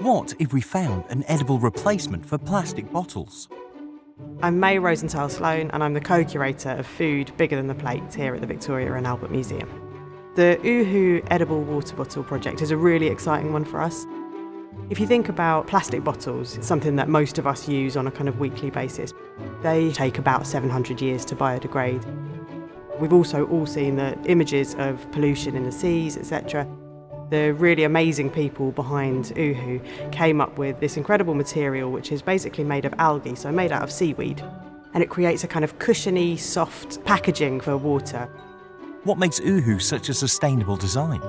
What if we found an edible replacement for plastic bottles? I'm May Rosenthal-Sloan and I'm the co-curator of Food Bigger Than the Plate here at the Victoria and Albert Museum. The Ooho edible water bottle project is a really exciting one for us. If you think about plastic bottles, it's something that most of us use on a kind of weekly basis. They take about 700 years to biodegrade. We've also all seen the images of pollution in the seas, etc. The really amazing people behind Ooho came up with this incredible material which is basically made of algae, so made out of seaweed. And it creates a kind of cushiony, soft packaging for water. What makes Ooho such a sustainable design?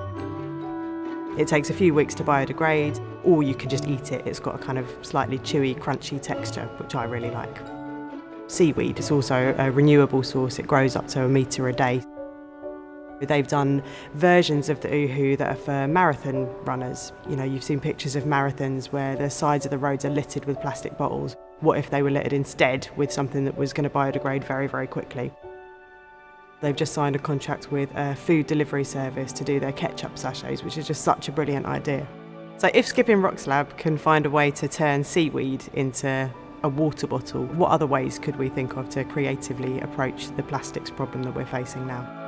It takes a few weeks to biodegrade, or you can just eat it. It's got a kind of slightly chewy, crunchy texture, which I really like. Seaweed is also a renewable source. It grows up to 1 metre a day. They've done versions of the Ooho that are for marathon runners. You know, you've seen pictures of marathons where the sides of the roads are littered with plastic bottles. What if they were littered instead with something that was going to biodegrade very, very quickly? They've just signed a contract with a food delivery service to do their ketchup sachets, which is just such a brilliant idea. So if Skipping Rocks Lab can find a way to turn seaweed into a water bottle, what other ways could we think of to creatively approach the plastics problem that we're facing now?